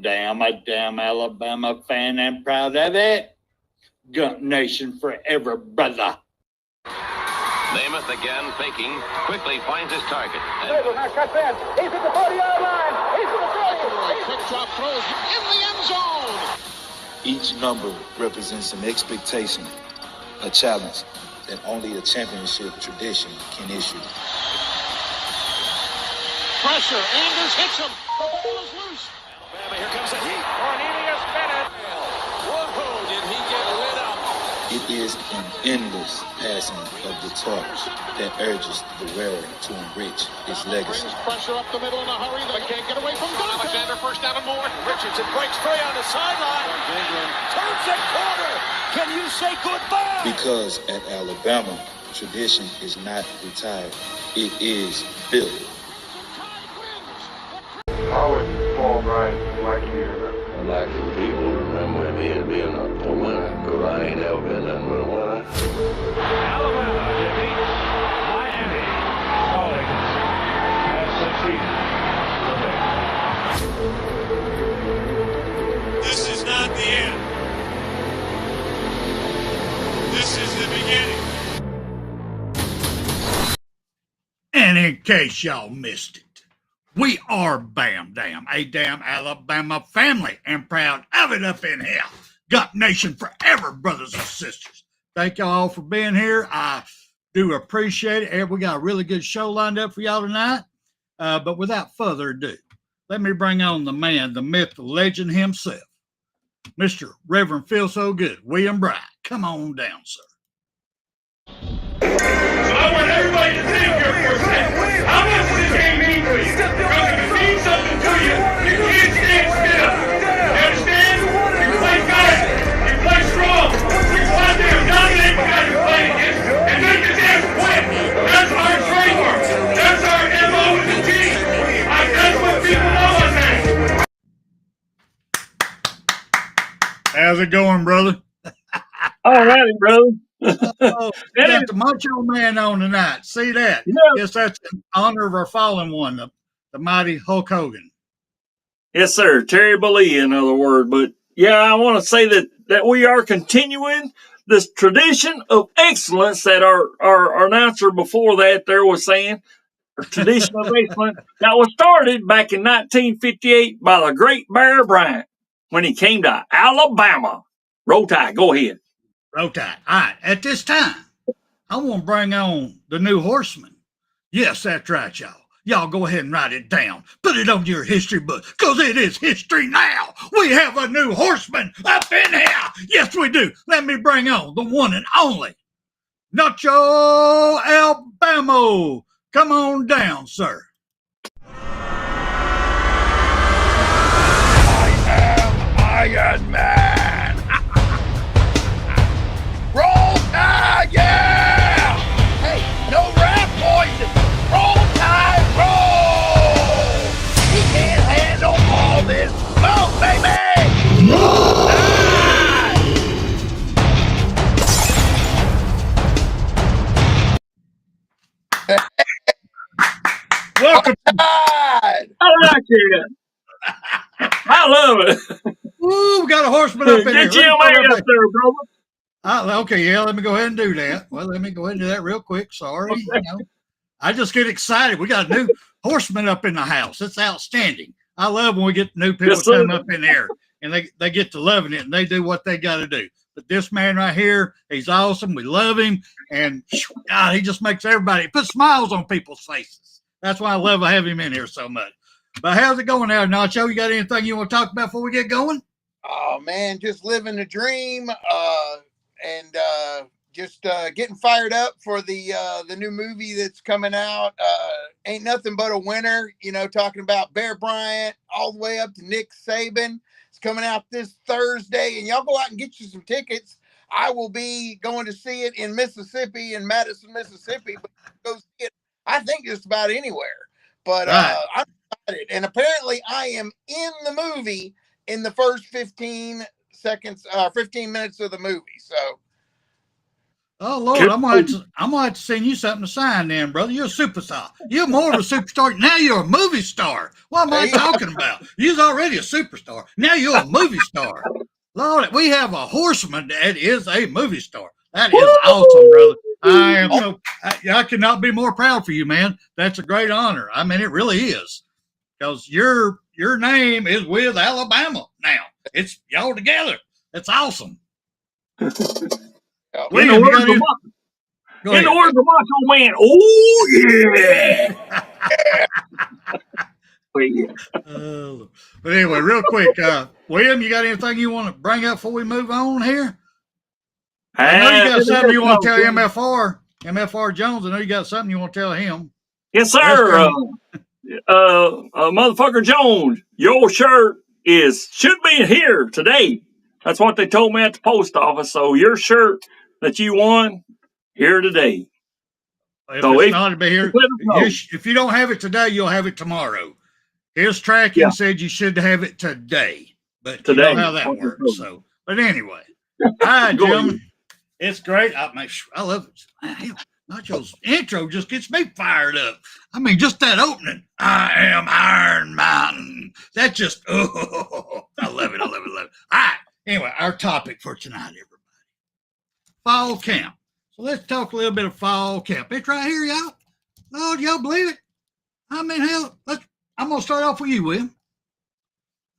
damn, a damn Alabama fan and proud of it. Gump Nation forever, brother. Namath again faking, quickly finds his target. Now cuts in. He's at the 40-yard line. He's at the 30. Quick drop throws in the end zone. Each number represents an expectation, a challenge that only a championship tradition can issue. Pressure. Anders hits him. The ball is loose. Alabama, here comes a heat. Cornelius Bennett. Whoa, did he get lit up? It is an endless passing of the torch that urges the wearer to enrich his legacy. Brings pressure up the middle in a hurry. They can't get away from Dante. Alexander first down and more. Richardson breaks free on the sideline. Turns it corner. Can you say goodbye? Because at Alabama, tradition is not retired. It is built. I would fall right like you. I'd like for people to remember me as being a winner, because I ain't ever been nothing but a winner. Alabama defeats Miami. Calling has succeeded. This is not the end. This is the beginning. And in case y'all missed it, we are Bam Dam, a damn Alabama family, and proud of it up in here. Gump Nation forever, brothers and sisters. Thank y'all for being here. I do appreciate it. We got a really good show lined up for y'all tonight. But without further ado, let me bring on the man, the myth, the legend himself, Mr. Reverend Feel So Good, William Bright. Come on down, sir. So I want everybody to think here for a second. How much does this game mean to you? Because if it means something to you, you can't stand still. You understand? You play fast. You play strong. You go out there and dominate the guy you're playing against. And make the damn win. That's our trademark. That's our MO with the team. That's what people know us as. How's it going, brother? All righty, brother. Oh, we got the Macho Man on tonight. See that? Yeah. Yes, that's in honor of our fallen one, the mighty Hulk Hogan. Yes, sir. Terry Bollea, in other words. But yeah, I want to say that we are continuing this tradition of excellence that our announcer before that there was saying, a tradition of excellence that was started back in 1958 by the great Bear Bryant when he came to Alabama. Roll Tide, go ahead. Roll Tide. All right, at this time, I want to bring on the new horseman. Yes, that's right, y'all. Y'all go ahead and write it down. Put it on your history book, because it is history now. We have a new horseman up in here. Yes, we do. Let me bring on the one and only Nacho Alabama. Come on down, sir. I am Iron Man. Roll Tide, yeah! Hey, no rap poison. Roll Tide, roll! He can't handle all this smoke, baby! Roll Tide! Welcome. I like it. I love it. Woo, we got a horseman up in here. Get your man up there, brother. Okay, yeah, let me go ahead and do that. Well, let me go ahead and do that real quick. Sorry. Okay. You know, I just get excited. We got a new horseman up in the house. It's outstanding. I love when we get new people come up in there and they get to loving it and they do what they got to do. But this man right here, he's awesome. We love him. And God, he just makes everybody put smiles on people's faces. That's why I love having him in here so much. But how's it going now, Nacho? You got anything you want to talk about before we get going? Oh, man, just living the dream. And just getting fired up for the new movie that's coming out. Ain't nothing but a winner, you know, talking about Bear Bryant all the way up to Nick Saban. It's coming out this Thursday, and y'all go out and get you some tickets. I will be going to see it in Mississippi, in Madison, Mississippi, but go see it, I think, just about anywhere. But I'm excited, and apparently I am in the movie in the first 15 minutes of the movie. So Oh Lord, I'm gonna have to send you something to sign, then, brother. You're a superstar. You're more of a superstar now. You're a movie star. What am I talking about? You're already a superstar. Now you're a movie star. Lord, we have a horseman that is a movie star. That is awesome, brother. I am so I cannot be more proud for you, man. That's a great honor. I mean, it really is, because your name is with Alabama now. It's y'all together. That's awesome. In the words of Macho Man, oh yeah. But anyway, real quick, William, you got anything you want to bring up before we move on here? I know you got something you want to tell MFR Jones. I know you got something you want to tell him. Yes, sir. Motherfucker Jones, your shirt should be here today. That's what they told me at the post office. So your shirt that you won here today. If it's not to be here, if you don't have it today, you'll have it tomorrow. His tracking said you should have it today, but you know how that works. So, but anyway, all right, gentlemen, it's great. I love it. Hell, Nacho's intro just gets me fired up. I mean, just that opening. I am Iron Mountain. That just I love it. I love it. All right. Anyway, our topic for tonight, everybody. Fall camp. So let's talk a little bit of fall camp. It's right here, y'all. Oh, y'all believe it? I mean, hell, I'm going to start off with you, William.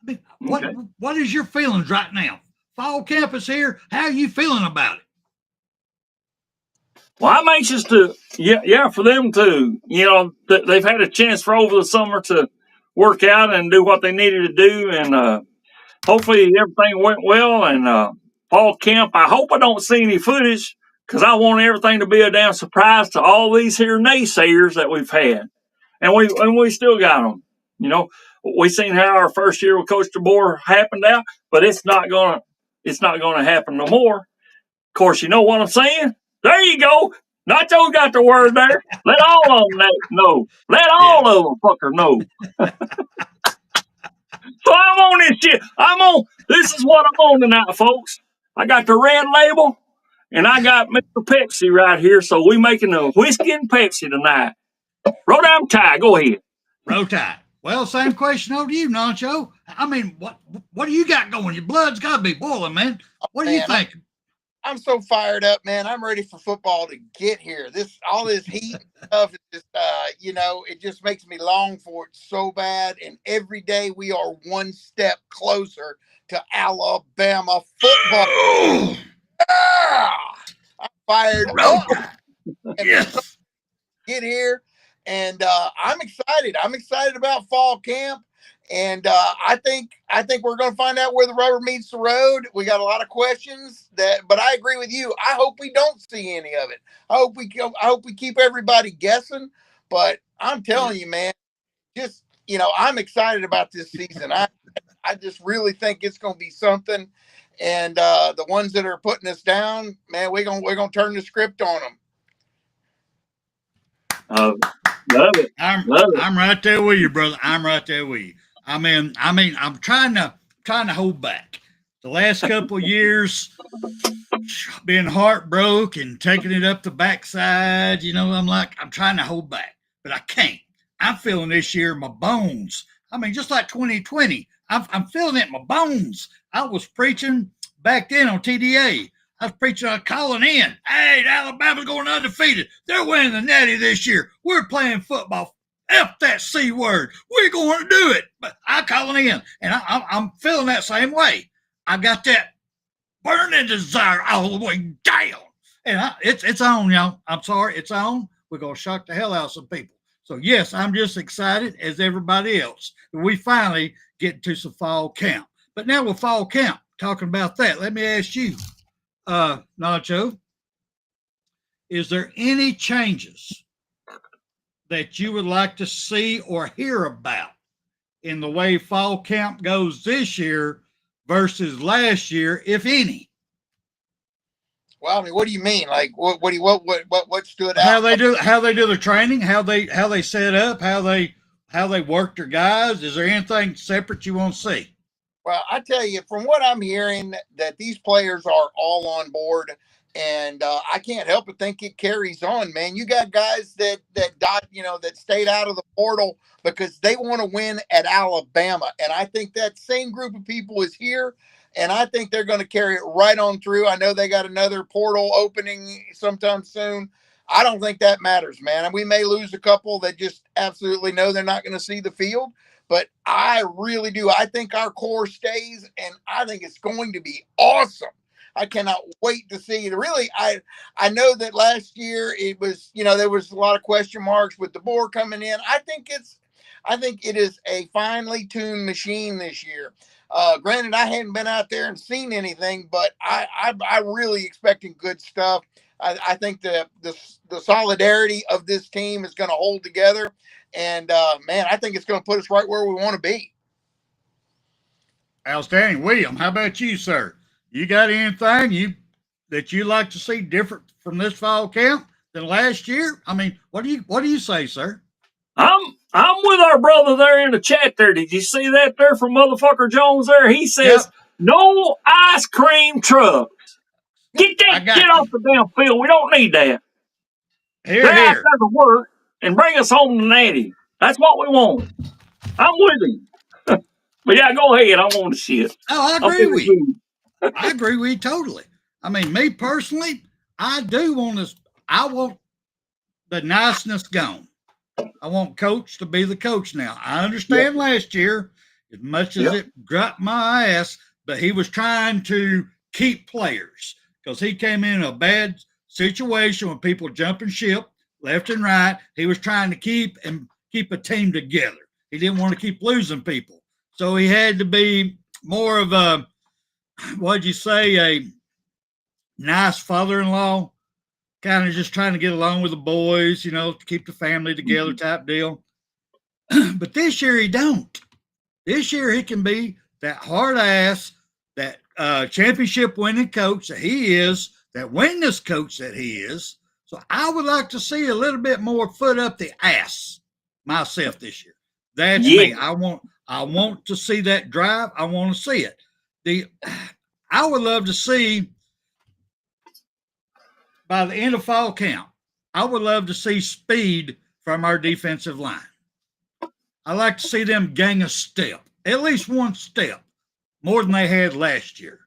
I mean, what is your feelings right now? Fall camp is here. How are you feeling about it? Well, I'm anxious to, for them to, they've had a chance for over the summer to work out and do what they needed to do. And hopefully everything went well. And fall camp, I hope I don't see any footage, because I want everything to be a damn surprise to all these here naysayers that we've had. And we still got them. We seen how our first year with Coach DeBoer happened out, but it's not gonna happen no more. Of course, you know what I'm saying? There you go. Nacho got the word there. Let all of them know. Let all of them fucker know. So I'm on this shit. This is what I'm on tonight, folks. I got the red label, and I got Mr. Pepsi right here. So we making a whiskey and Pepsi tonight. Roll down tie. Go ahead. Roll Tide. Well, same question over to you, Nacho. I mean, what do you got going? Your blood's got to be boiling, man. What do you think? I'm so fired up, man. I'm ready for football to get here. All this heat stuff is just, it just makes me long for it so bad. And every day we are one step closer to Alabama football. I'm fired up. Yes. Get here. And I'm excited. I'm excited about fall camp. And I think we're going to find out where the rubber meets the road. We got a lot of questions but I agree with you. I hope we don't see any of it. I hope we keep everybody guessing. But I'm telling you, man, just I'm excited about this season. I just really think it's going to be something. And the ones that are putting us down, man, we're gonna turn the script on them. Love it. I'm right there with you, brother. I'm right there with you. I mean, I'm trying to hold back. The last couple of years, being heartbroken and taking it up the backside, I'm trying to hold back, but I can't. I'm feeling this year in my bones. I mean, just like 2020, I'm feeling it in my bones. I was preaching back then on TDA. I was preaching on calling in. Hey, Alabama's going undefeated. They're winning the Natty this year. We're playing football. F that C word. We're going to do it. But I'm calling in, and I'm feeling that same way. I got that burning desire all the way down. And it's on, y'all. I'm sorry. It's on. We're going to shock the hell out of some people. So, yes, I'm just excited as everybody else. We finally get to some fall camp. But now with fall camp, talking about that, let me ask you, Nacho, is there any changes that you would like to see or hear about in the way fall camp goes this year versus last year, if any? Well, I mean, what do you mean? Like, what stood out? How they do the training, how they set up, how they work their guys. Is there anything separate you want to see? Well, I tell you, from what I'm hearing, that these players are all on board, And I can't help but think it carries on, man. You got guys that that stayed out of the portal because they want to win at Alabama. And I think that same group of people is here. And I think they're going to carry it right on through. I know they got another portal opening sometime soon. I don't think that matters, man. And we may lose a couple that just absolutely know they're not going to see the field. But I really do. I think our core stays, and I think it's going to be awesome. I cannot wait to see it. Really, I know that last year it was, there was a lot of question marks with the board coming in. I think it is a finely tuned machine this year. Granted, I hadn't been out there and seen anything, but I really expecting good stuff. I think the solidarity of this team is going to hold together, and man, I think it's going to put us right where we want to be. Outstanding. William, how about you, sir? You got anything that you like to see different from this fall camp than last year? I mean, what do you say, sir? I'm with our brother there in the chat there. Did you see that there from motherfucker Jones there? He says, no ice cream trucks. Get that shit off the damn field. We don't need that. They're out there to work and bring us home to Natty. That's what we want. I'm with him. But yeah, go ahead. I'm on the shit. Oh, I agree with you. I agree with you totally. I mean, me personally, I do want this. I want the niceness gone. I want coach to be the coach now. I understand last year, as much as it dropped my ass, but he was trying to keep players because he came in a bad situation with people jumping ship left and right. He was trying to keep a team together. He didn't want to keep losing people. So he had to be more of a, a nice father-in-law, kind of just trying to get along with the boys, to keep the family together type deal. But this year he don't. This year he can be that hard ass, that championship winning coach that he is, that winningest coach that he is. So I would like to see a little bit more foot up the ass myself this year. That's me. I want to see that drive. I want to see it. I would love to see by the end of fall camp, I would love to see speed from our defensive line. I like to see them gain a step, at least one step, more than they had last year.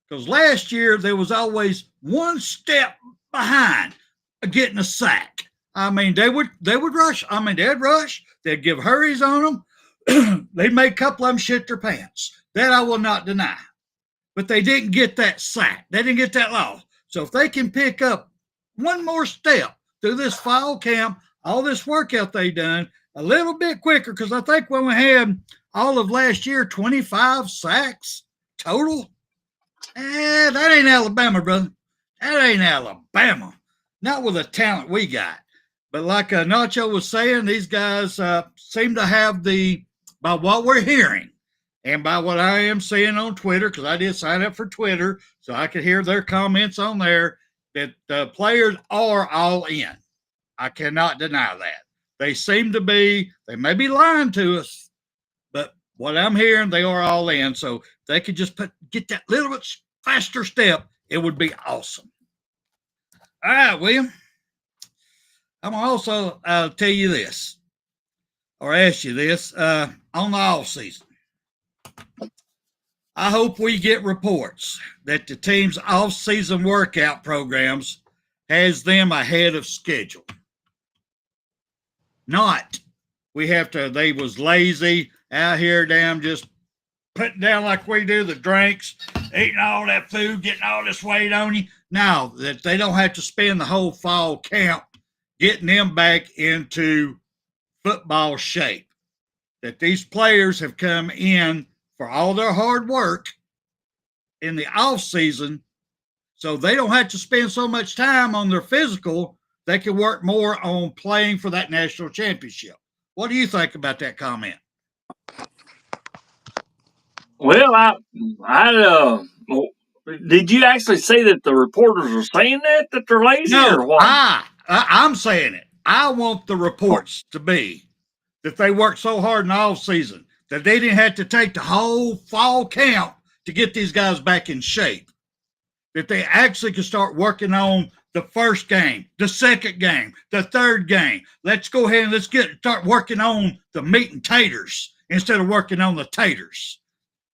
Because last year there was always one step behind getting a sack. I mean, they would rush. I mean, they'd rush. They'd give hurries on them. They'd make a couple of them shit their pants. That I will not deny. But they didn't get that sack. They didn't get that loss. So if they can pick up one more step through this fall camp, all this workout they done, a little bit quicker, because I think when we had all of last year, 25 sacks total, that ain't Alabama, brother. That ain't Alabama. Not with the talent we got. But like Nacho was saying, these guys seem to have by what we're hearing, and by what I am seeing on Twitter, because I did sign up for Twitter, so I could hear their comments on there, that the players are all in. I cannot deny that. They seem to be, they may be lying to us, but what I'm hearing, they are all in. So if they could just get that little bit faster step, it would be awesome. All right, William. I'm going to also tell you this, or ask you this, on the off season. I hope we get reports that the team's off-season workout programs has them ahead of schedule. Not they was lazy out here damn just putting down like we do the drinks, eating all that food, getting all this weight on you. Now that they don't have to spend the whole fall camp getting them back into football shape. That these players have come in for all their hard work in the off season, so they don't have to spend so much time on their physical. They can work more on playing for that national championship. What do you think about that comment? Well, did you actually say that the reporters are saying that they're lazy or what? I'm saying it. I want the reports to be that they worked so hard in the off season that they didn't have to take the whole fall camp to get these guys back in shape. that they actually can start working on the first game, the second game, the third game. Let's go ahead and start working on the meat and taters instead of working on the taters.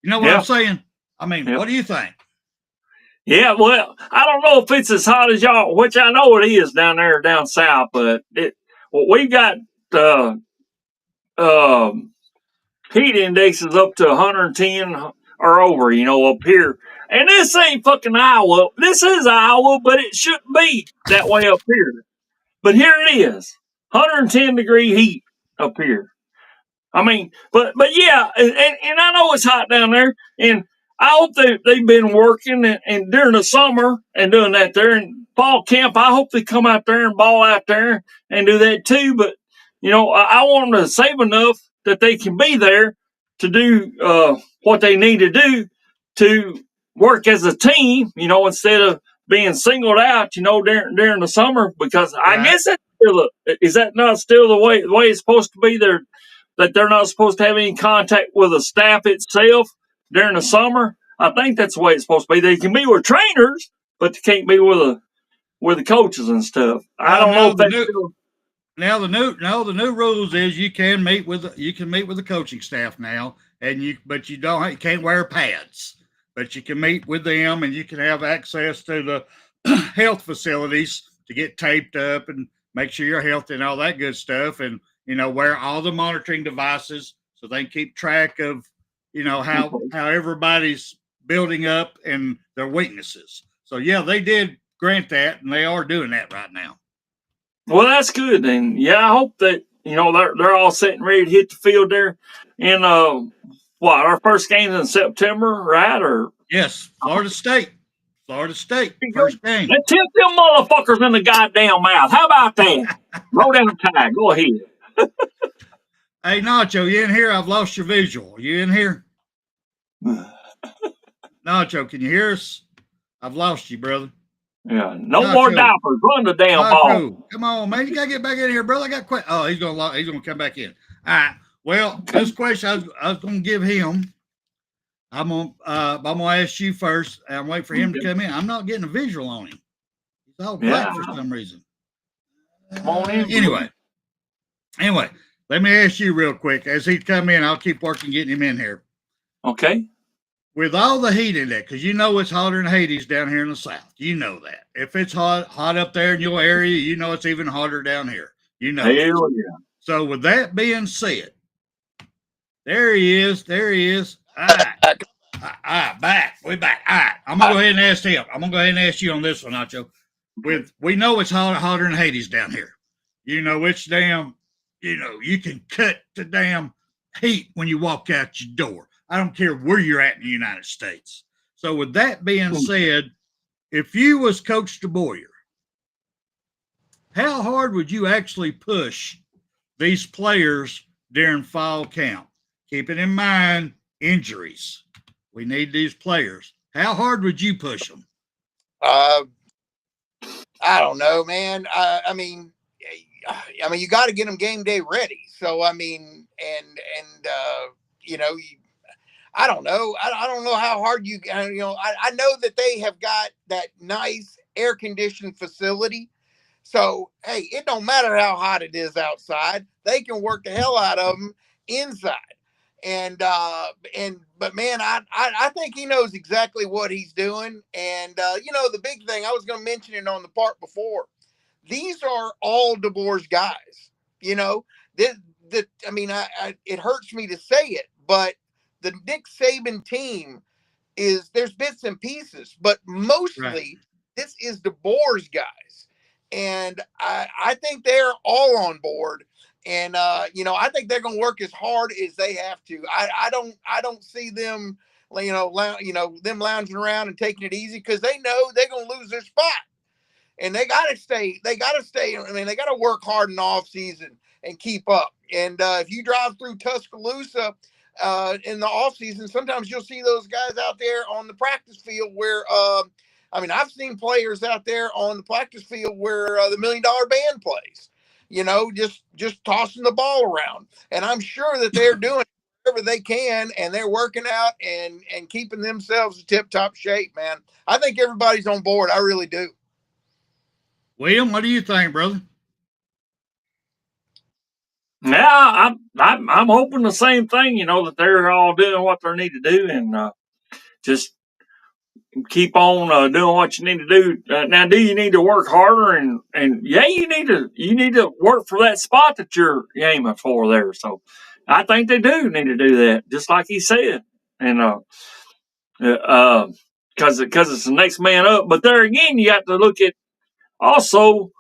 You know what I'm saying? I mean, what do you think? Yeah, well, I don't know if it's as hot as y'all, which I know it is down there down south, but we've got heat indexes up to 110 or over, up here. And this ain't fucking Iowa. This is Iowa, but it shouldn't be that way up here. But here it is, 110-degree heat up here. I mean, but yeah, and I know it's hot down there, and I hope they've been working and during the summer and doing that there. And fall camp, I hope they come out there and ball out there and do that too. But, I want them to save enough that they can be there to do what they need to do to work as a team, instead of being singled out, during the summer, because I guess is that not still the way it's supposed to be there? That they're not supposed to have any contact with the staff itself during the summer. I think that's the way it's supposed to be. They can be with trainers, but they can't be with the coaches and stuff. I don't know if that's still. Now the new rules is you can meet with the coaching staff now, but you can't wear pads, but you can meet with them and you can have access to the health facilities to get taped up and make sure you're healthy and all that good stuff, and wear all the monitoring devices so they can keep track of, how everybody's building up and their weaknesses. So yeah, they did grant that, and they are doing that right now. Well, that's good. And yeah, I hope that, they're all set and ready to hit the field there. And our first game's in September, right? Or yes, Florida State, first game. Let's hit them motherfuckers in the goddamn mouth. How about that? Roll down the tag. Go ahead. Hey, Nacho, you in here? I've lost your visual. You in here? Nacho, can you hear us? I've lost you, brother. Yeah, no more diapers. Run the damn ball. Come on, man. You got to get back in here, brother. I got questions. Oh, he's going to come back in. All right. Well, this question I was going to give him. I'm going to ask you first. I'm waiting for him to come in. I'm not getting a visual on him. He's all black for some reason. Come on in. Anyway, let me ask you real quick. As he come in, I'll keep working getting him in here. Okay. With all the heat in there, because it's hotter than Hades down here in the South. You know that. If it's hot up there in your area, it's even hotter down here. Hell yeah. So with that being said, there he is. All right, back. We back. All right, I'm going to go ahead and ask him. I'm going to go ahead and ask you on this one, Nacho. We know it's hotter than Hades down here. It's damn, you can cut the damn heat when you walk out your door. I don't care where you're at in the United States. So with that being said, if you was Coach DeBoyer, how hard would you actually push these players during fall camp? Keeping in mind injuries. We need these players. How hard would you push them? I don't know, man. I mean, you got to get them game day ready. So, I mean, I don't know. I don't know how hard I know that they have got that nice air conditioned facility. So, hey, it don't matter how hot it is outside. They can work the hell out of them inside. But man, I think he knows exactly what he's doing. And, the big thing, I was going to mention it on the part before. These are all DeBoer's guys, it hurts me to say it, but the Nick Saban team there's bits and pieces, but mostly this is DeBoer's guys. And I think they're all on board. And, I think they're going to work as hard as they have to. I don't see them, them lounging around and taking it easy, because they know they're going to lose their spot. And they got to stay. I mean, they got to work hard in the off season and keep up. And if you drive through Tuscaloosa in the off season, sometimes you'll see those guys out there on the practice field where, I've seen players out there on the practice field where the $1 Million Band plays, just tossing the ball around. And I'm sure that they're doing whatever they can, and they're working out and keeping themselves in tip-top shape, man. I think everybody's on board. I really do. William, what do you think, brother? Yeah, I'm hoping the same thing. That they're all doing what they need to do, and just keep on doing what you need to do. Now, do you need to work harder? And yeah, you need to work for that spot that you're aiming for there. So, I think they do need to do that, just like he said, and because it's the next man up. But there again, you have to look at also.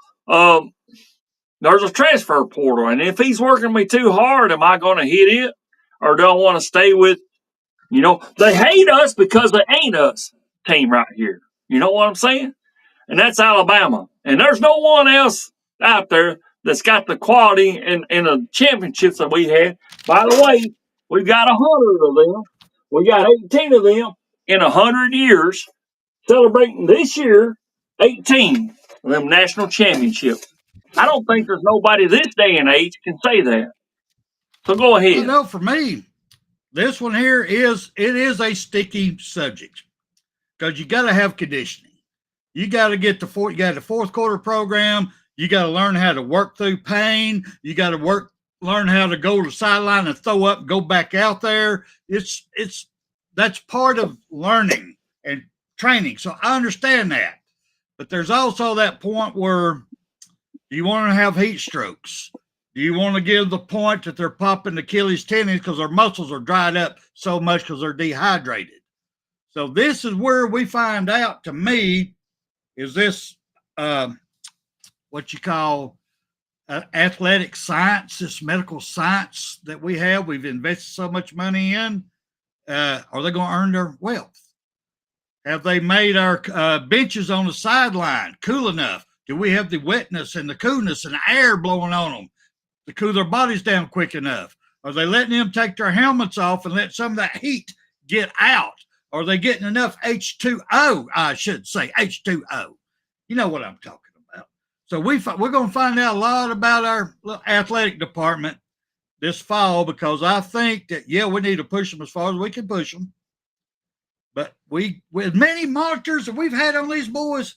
There's a transfer portal, and if he's working me too hard, am I going to hit it, or do I want to stay with? They hate us because they ain't us team right here. You know what I'm saying? And that's Alabama, and there's no one else out there that's got the quality and the championships that we had. By the way, we've got 100 of them. We got 18 of them in 100 years, celebrating this year 18 of them national championships. I don't think there's nobody this day and age can say that. So go ahead. No, for me, this one here is a sticky subject because you got to have conditioning. You got to get the fourth quarter program. You got to learn how to work through pain. You got to learn how to go to the sideline and throw up and go back out there. That's part of learning and training. So I understand that. But there's also that point where you want to have heat strokes. Do you want to give the point that they're popping Achilles tendons because their muscles are dried up so much because they're dehydrated? So this is where we find out, to me, is this what you call athletic science, this medical science that we have, we've invested so much money in. Are they going to earn their wealth? Have they made our benches on the sideline cool enough? Do we have the wetness and the coolness and the air blowing on them to cool their bodies down quick enough? Are they letting them take their helmets off and let some of that heat get out? Are they getting enough H2O? I should say H2O. You know what I'm talking about. So we're going to find out a lot about our athletic department this fall, because I think that, yeah, we need to push them as far as we can push them. But with many monitors that we've had on these boys,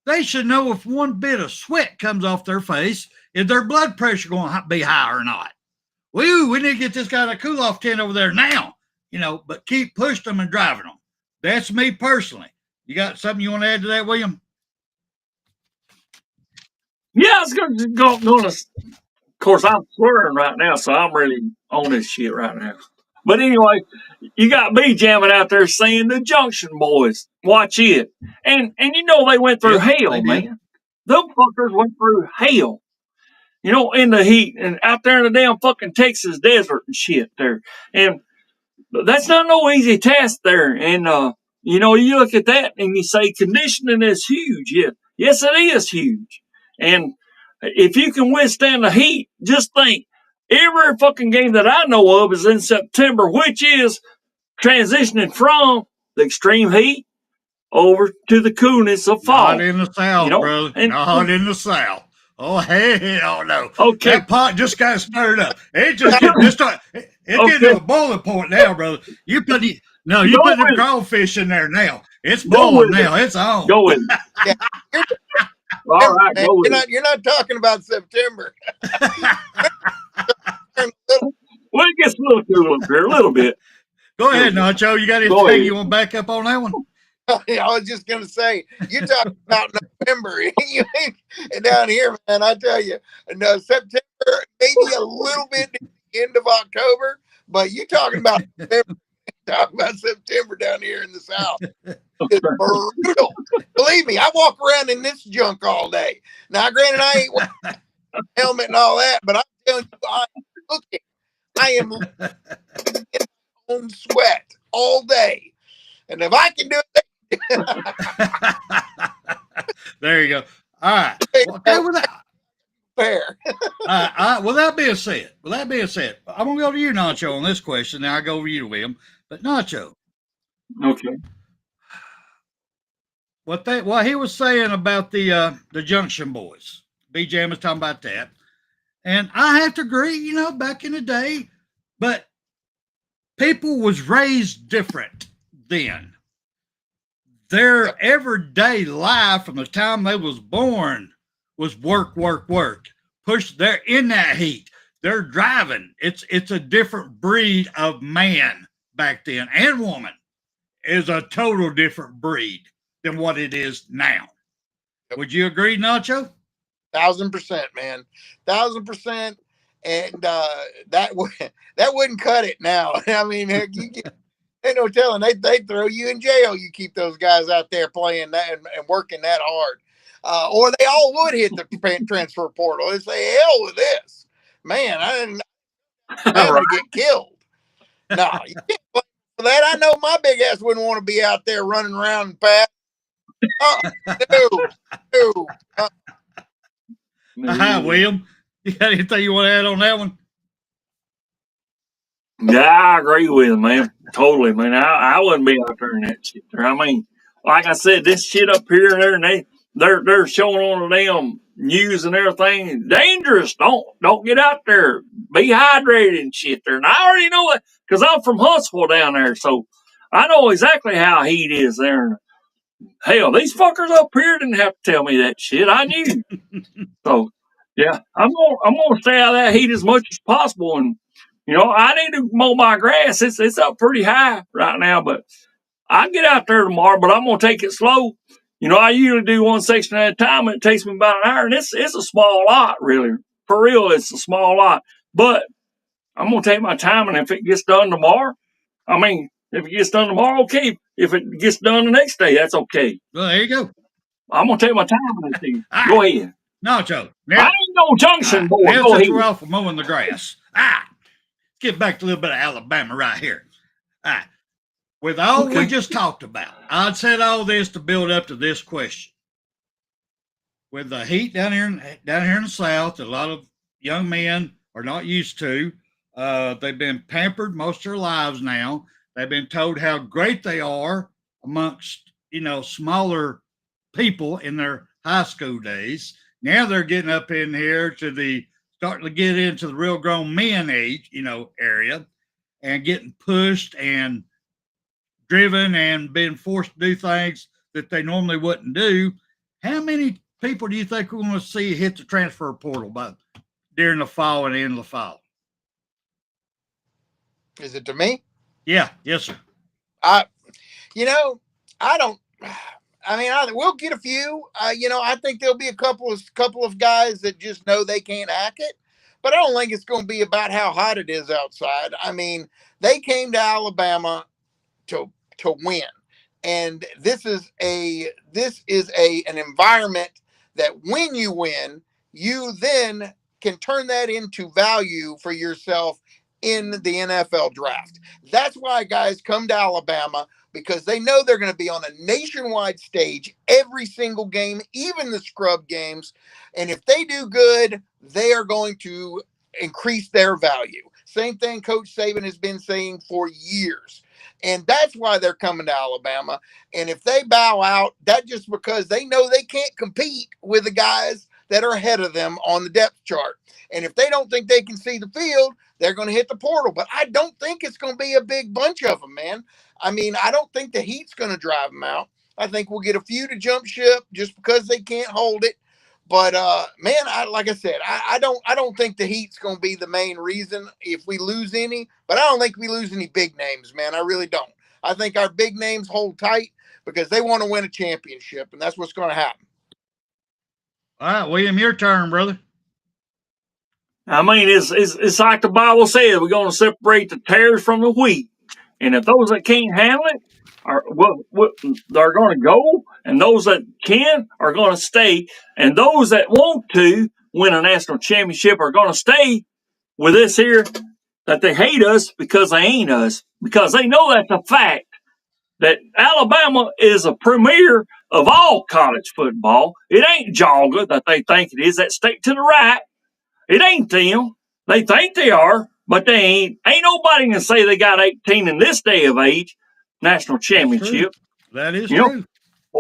they should know if one bit of sweat comes off their face, is their blood pressure going to be high or not. We need to get this guy a cool-off tent over there now, but keep pushing them and driving them. That's me personally. You got something you want to add to that, William? Yeah, I was going to. Of course, I'm swearing right now, so I'm really on this shit right now. But anyway, you got me jamming out there saying the Junction Boys. Watch it. And they went through hell, man. Those fuckers went through hell. In the heat and out there in the damn fucking Texas desert and shit there. And that's not no easy task there. And, you look at that and you say conditioning is huge. Yeah. Yes, it is huge. And if you can withstand the heat, just think, every fucking game that I know of is in September, which is transitioning from the extreme heat over to the coolness of fall. Not in the South, brother. Not in the South. Oh, hell no. Okay. That pot just got stirred up. It's getting to a boiling point now, brother. You put them crawfish in there now. It's boiling now. It's on. Go with it. All right, man, go with it. You're not talking about September. Well, it gets a little cool up here, a little bit. Go ahead, Nacho. You got anything you want to back up on that one? I was just going to say, you're talking about November. You ain't down here, man. I tell you, no, September, maybe a little bit at the end of October, but you're talking about November. Talking about September down here in the South. It's brutal. Believe me, I walk around in this junk all day. Now, granted, I ain't wearing a helmet and all that, but I'm telling you, I am in my own sweat all day. And if I can do it, there you go. All right. Okay, with that. Fair. With that being said, I'm gonna go to you, Nacho, on this question. Now I go over you to William. But Nacho. Okay. What he was saying about the Junction Boys. BJ was talking about that. And I have to agree, back in the day, but people was raised different then. Their everyday life from the time they was born was work, work, work. Push. They're in that heat. They're driving. It's a different breed of man back then, and woman is a total different breed than what it is now. Would you agree, Nacho? 1,000%, man. 1,000%. And that wouldn't cut it now. I mean, heck, ain't no telling. They throw you in jail. You keep those guys out there playing that and working that hard. Or they all would hit the transfer portal and say, hell with this. Man, I didn't to get killed. No, you can't play for that. I know my big ass wouldn't want to be out there running around and pass. No. Hi, William. You got anything you want to add on that one? Yeah, I agree with him, man. Totally, man. I wouldn't be out there in that shit. I mean, like I said, this shit up here and there, and they're showing on the damn news and everything. Dangerous. Don't get out there. Be hydrated and shit there. And I already know that because I'm from Huntsville down there, so I know exactly how heat is there. Hell, these fuckers up here didn't have to tell me that shit. I knew. So yeah, I'm gonna stay out of that heat as much as possible. And I need to mow my grass. It's up pretty high right now, but I get out there tomorrow. But I'm gonna take it slow. I usually do one section at a time. It takes me about an hour, and it's a small lot, really. For real, it's a small lot. But I'm gonna take my time, and if it gets done tomorrow, if it gets done tomorrow, okay. If it gets done the next day, that's okay. Well, there you go. I'm gonna take my time on this thing. Go ahead. Nacho. I ain't no junction boy. Now Go since ahead. we're off of mowing the grass. Let's get back to a little bit of Alabama right here. With all we just talked about, I'd said all this to build up to this question. With the heat down here in the South, that a lot of young men are not used to. They've been pampered most of their lives now. They've been told how great they are amongst, smaller people in their high school days. Now they're getting up in here starting to get into the real grown men age, area, and getting pushed and driven and being forced to do things that they normally wouldn't do. How many people do you think we're going to see hit the transfer portal during the fall and end of the fall? Is it to me? Yeah. Yes, sir. We'll get a few. I think there'll be a couple of guys that just know they can't hack it, but I don't think it's going to be about how hot it is outside. I mean, they came to Alabama to win, and this is an environment that when you win, you then can turn that into value for yourself in the NFL draft. That's why guys come to Alabama, because they know they're going to be on a nationwide stage every single game, even the scrub games. And if they do good, they are going to increase their value. Same thing Coach Saban has been saying for years. And that's why they're coming to Alabama. And if they bow out, that's just because they know they can't compete with the guys that are ahead of them on the depth chart. And if they don't think they can see the field, they're going to hit the portal. But I don't think it's going to be a big bunch of them, man. I mean, I don't think the heat's going to drive them out. I think we'll get a few to jump ship just because they can't hold it. But man, I don't think the heat's going to be the main reason if we lose any. But I don't think we lose any big names, man. I really don't. I think our big names hold tight because they want to win a championship, and that's what's going to happen. All right, William, your turn, brother. I mean, it's like the Bible says, we're going to separate the tares from the wheat. And if those that can't handle it they're going to go, and those that can are going to stay, and those that want to win a national championship are going to stay with this here, that they hate us because they ain't us, because they know that's a fact, that Alabama is a premier of all college football. It ain't Georgia that they think it is, that state to the right. It ain't them. They think they are, but they ain't. Ain't nobody can say they got 18 in this day of age national championship. That is true.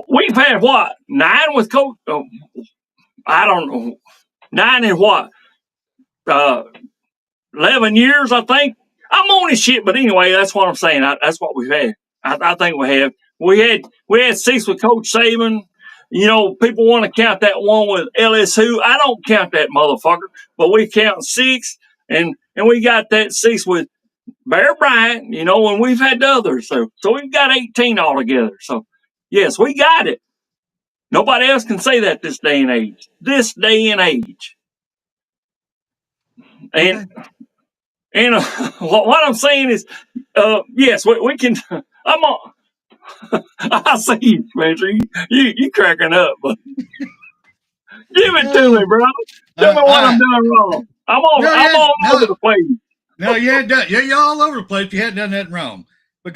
We've had what? 9 with Coach? I don't know. 9 in what? 11 years, I think. I'm on his shit, but anyway, that's what I'm saying. That's what we've had. I think we have. We had 6 with Coach Saban. You know, people want to count that one with LSU. I don't count that motherfucker, but we count 6, and we got that 6 with Bear Bryant. You know, and we've had the others. So we've got 18 altogether. So yes, we got it. Nobody else can say that this day and age. This day and age. And what I'm saying is, yes, we can. I'm on. I see you, Spencer. You cracking up, but give it to me, bro. Tell me what I'm doing wrong. I'm all over the place. No, you hadn't done. You're all over the place. You hadn't done nothing wrong. But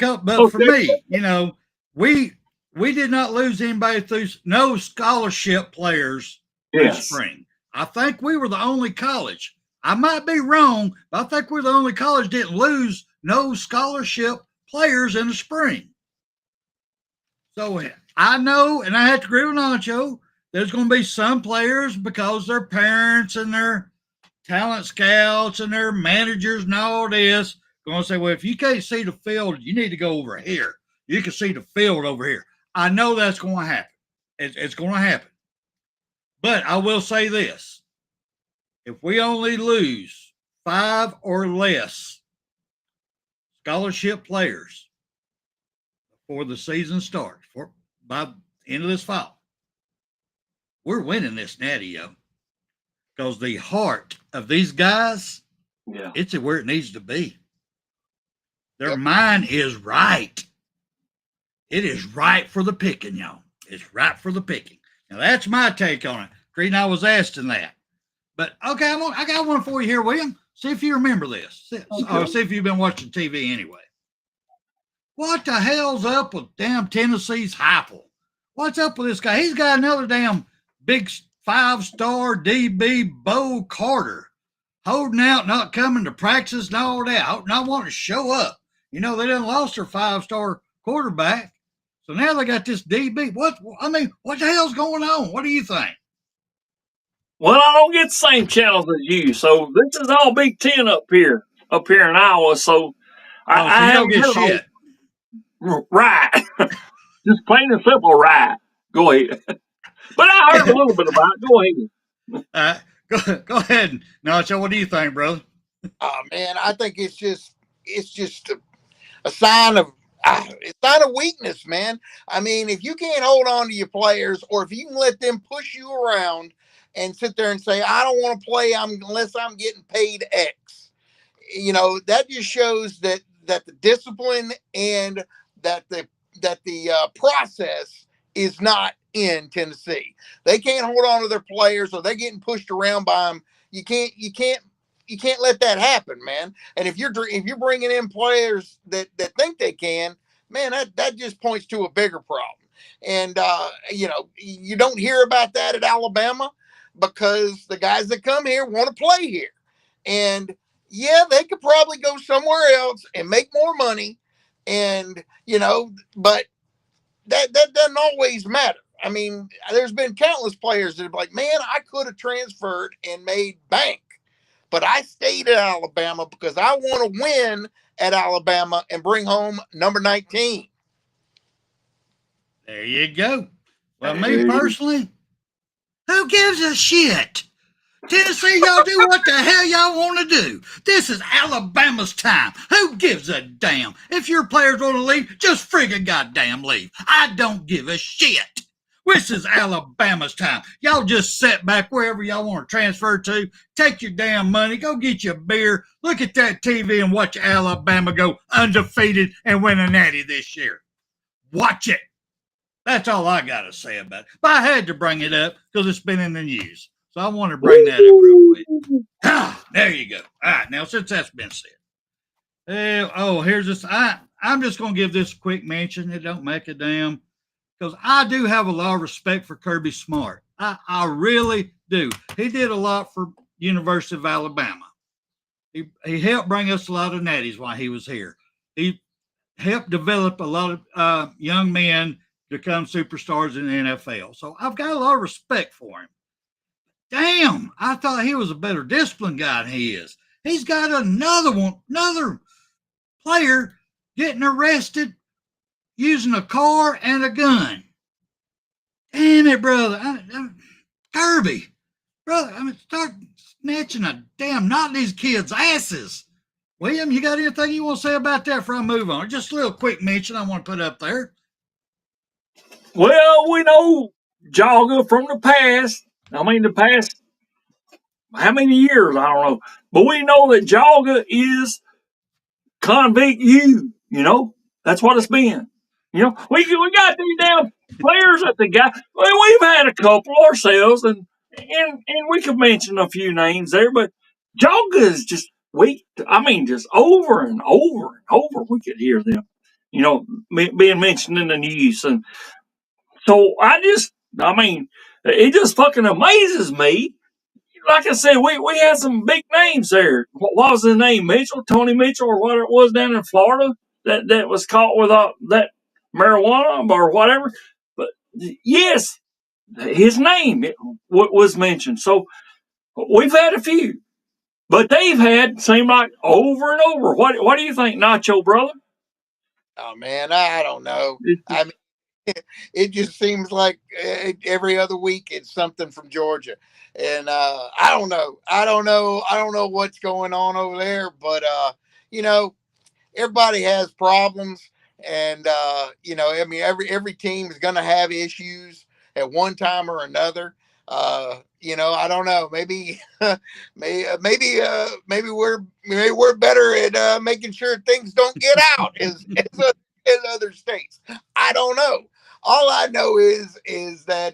for me, you know, we did not lose anybody through no scholarship players this spring. I think we were the only college. I might be wrong, but I think we're the only college didn't lose no scholarship players in the spring. So I know, and I have to agree with Nacho, there's going to be some players because their parents and their talent scouts and their managers and all this going to say, well, if you can't see the field, you need to go over here. You can see the field over here. I know that's going to happen. It's going to happen. But I will say this. If we only lose 5 or less scholarship players before the season starts, by the end of this fall, we're winning this Natty, yo. Because the heart of these guys, it's where it needs to be. Their mind is right. It is right for the picking, y'all. It's right for the picking. Now, that's my take on it. Green, I was asking that. But, okay, I got one for you here, William. See if you remember this. Or see if you've been watching TV anyway. What the hell's up with damn Tennessee's Heupel? What's up with this guy? He's got another damn big 5-star DB, Bo Carter, holding out, not coming to practice and all that, not wanting to show up. You know, they done lost their 5-star quarterback. So now they got this DB. What the hell's going on? What do you think? Well, I don't get the same channels as you, so this is all Big Ten up here in Iowa. So I don't get shit. Right. Just plain and simple, right. Go ahead. But I heard a little bit about it. Go ahead. Go ahead. Nacho, what do you think, brother? Oh, man, I think it's just a sign of weakness, man. I mean, if you can't hold on to your players, or if you can let them push you around and sit there and say, I don't want to play unless I'm getting paid X, you know, that just shows that the discipline and that the process is not in Tennessee. They can't hold on to their players, or they're getting pushed around by them. You can't let that happen, man. And if you're bringing in players that think they can, man, that just points to a bigger problem. And you know, you don't hear about that at Alabama because the guys that come here want to play here. And yeah, they could probably go somewhere else and make more money, and you know, but that doesn't always matter. I mean, there's been countless players that are like, man, I could have transferred and made bank, but I stayed at Alabama because I want to win at Alabama and bring home number 19. There you go. Well, me personally, who gives a shit? Tennessee, y'all do what the hell y'all want to do. This is Alabama's time. Who gives a damn? If your players want to leave, just friggin' goddamn leave. I don't give a shit. This is Alabama's time. Y'all just sit back wherever y'all want to transfer to. Take your damn money. Go get your beer. Look at that TV and watch Alabama go undefeated and win a Natty this year. Watch it. That's all I got to say about it. But I had to bring it up because it's been in the news. So I want to bring that up real quick. There you go. All right. Now, since that's been said. Here's this. I'm just going to give this a quick mention. It don't make a damn. Because I do have a lot of respect for Kirby Smart. I really do. He did a lot for University of Alabama. He helped bring us a lot of natties while he was here. He helped develop a lot of young men to become superstars in the NFL. So I've got a lot of respect for him. Damn, I thought he was a better disciplined guy than he is. He's got another player getting arrested using a car and a gun. Damn it, brother. Kirby, brother, start snatching a damn knot in these kids' asses. William, you got anything you want to say about that before I move on? Just a little quick mention I want to put up there. Well, we know Jogga from the past. I mean, the past, how many years? I don't know. But we know that Jogga is convict you. That's what it's been. We got these damn players that the guy. Well, we've had a couple ourselves, and we could mention a few names there, but Jogga is just just over and over and over. We could hear them, being mentioned in the news, and so it just fucking amazes me. Like I said, we had some big names there. What was his name? Tony Mitchell, or what it was down in Florida that was caught with that marijuana or whatever. But yes, his name was mentioned. So we've had a few, but they've had seem like over and over. What do you think, Nacho, brother? Oh man, I don't know. I mean, it just seems like every other week it's something from Georgia, and I don't know what's going on over there, but everybody has problems, and I mean, every team is going to have issues at one time or another. I don't know. Maybe, maybe we're better at making sure things don't get out as other states. I don't know. All I know is that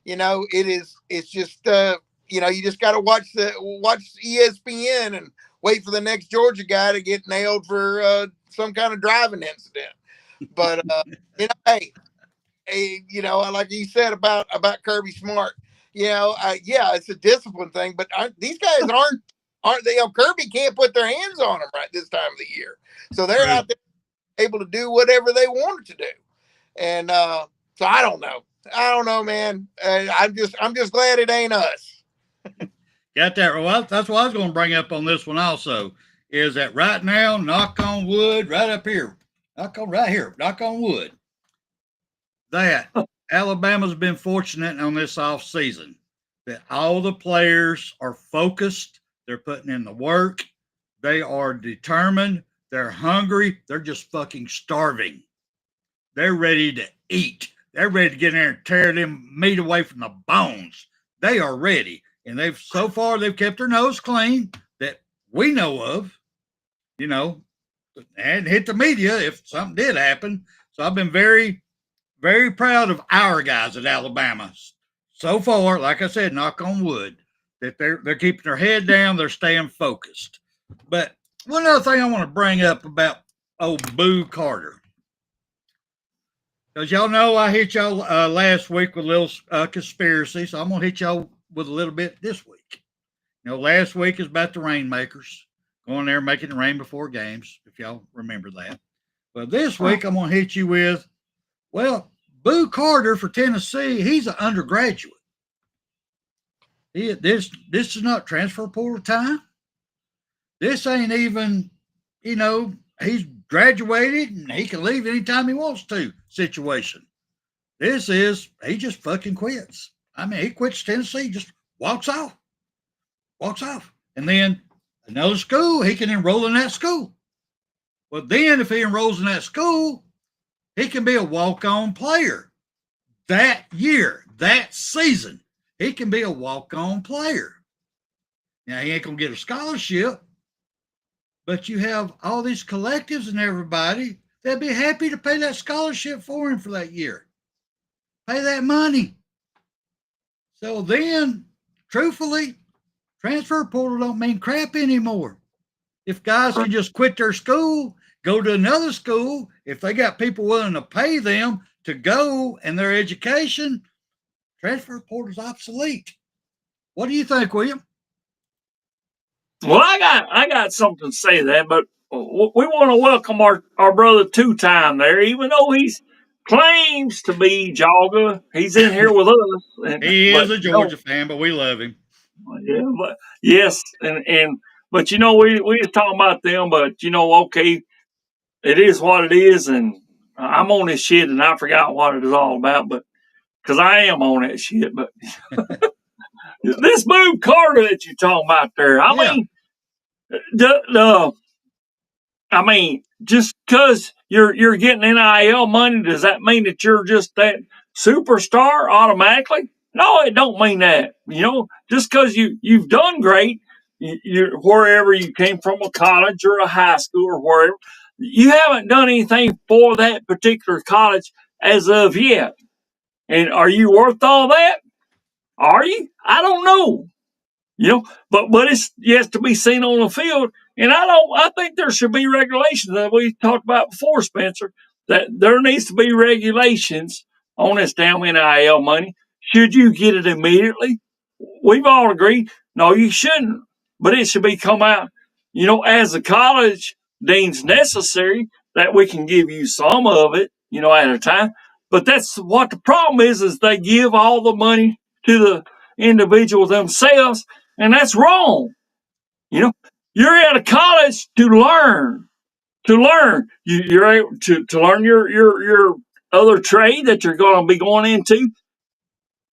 it's just you just got to watch ESPN and wait for the next Georgia guy to get nailed for some kind of driving incident. But hey, like you said about Kirby Smart, yeah, it's a discipline thing. But these guys aren't they? Kirby can't put their hands on them right this time of the year, so they're out there able to do whatever they wanted to do. And so I don't know, man. I'm just glad it ain't us. Got that? Well, that's what I was going to bring up on this one also, is that right now, knock on wood, right up here, knock on wood, that Alabama's been fortunate on this off season that all the players are focused. They're putting in the work. They are determined. They're hungry. They're just fucking starving. They're ready to eat. They're ready to get in there and tear them meat away from the bones. They are ready. And so far they've kept their nose clean that we know of, and hit the media if something did happen. So I've been very, very proud of our guys at Alabama. So far, like I said, knock on wood, that they're keeping their head down, they're staying focused. But one other thing I want to bring up about old Boo Carter. Because y'all know I hit y'all last week with a little conspiracy, so I'm going to hit y'all with a little bit this week. Last week is about the Rainmakers, going there making it rain before games, if y'all remember that. But this week I'm going to hit you with, Boo Carter for Tennessee, he's an undergraduate. This is not transfer portal time. This ain't even, he's graduated and he can leave anytime he wants to situation. This is, he just fucking quits. I mean, he quits Tennessee, just walks off. And then another school, he can enroll in that school. But then if he enrolls in that school, he can be a walk-on player. That year, that season, he can be a walk-on player. Now, he ain't going to get a scholarship, but you have all these collectives and everybody that'd be happy to pay that scholarship for him for that year. Pay that money. So then, truthfully, transfer portal don't mean crap anymore. If guys can just quit their school, go to another school, if they got people willing to pay them to go and their education, transfer portal's obsolete. What do you think, William? Well, I got something to say to that, but we want to welcome our brother two-time there, even though he's claims to be Jogga. He's in here with us. He is a Georgia fan, but we love him. Yeah, but yes, but we was talking about them, but okay, it is what it is, and I'm on this shit, and I forgot what it is all about, but because I am on that shit. But this Boone Carter that you're talking about there, I mean, just because you're getting NIL money, does that mean that you're just that superstar automatically? No, it don't mean that. Just because you've done great, you wherever you came from, a college or a high school or wherever, you haven't done anything for that particular college as of yet. And are you worth all that? Are you? I don't know. But it's yet to be seen on the field. And I think there should be regulations that we talked about before, Spencer, that there needs to be regulations on this damn NIL money. Should you get it immediately? We've all agreed, no, you shouldn't. But it should be come out, as the college deems necessary, that we can give you some of it, at a time. But that's what the problem is they give all the money to the individuals themselves, and that's wrong. You're at a college to learn. You're able to learn your other trade that you're going to be going into.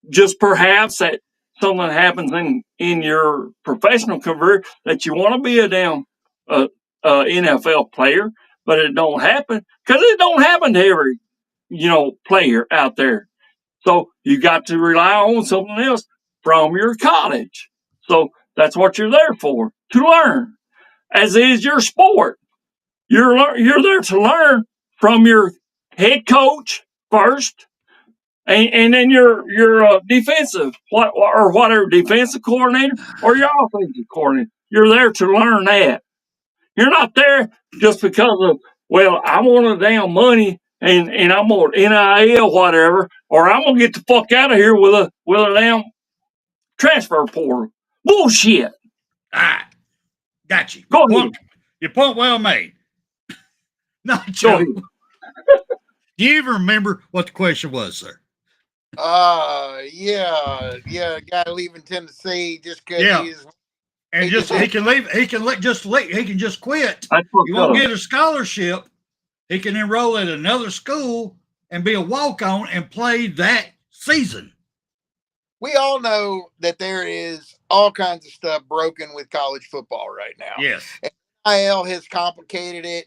Just perhaps that something happens in your professional career that you want to be a damn NFL player, but it don't happen because it don't happen to every player out there. So you got to rely on something else from your college. So that's what you're there for, to learn. As is your sport. You're there to learn from your head coach first, and then your defensive or whatever defensive coordinator or your offensive coordinator. You're there to learn that. You're not there just because of, well, I want a damn money and I'm on NIL whatever, or I'm gonna get the fuck out of here with a damn transfer portal. Bullshit. All right. Got you. Go ahead. Your point well made. No, Joe. Do you even remember what the question was, sir? Yeah. Guy leaving Tennessee just because he's. And he can leave. He can just quit. He won't get a scholarship. He can enroll at another school and be a walk-on and play that season. We all know that there is all kinds of stuff broken with college football right now. Yes. And NIL has complicated it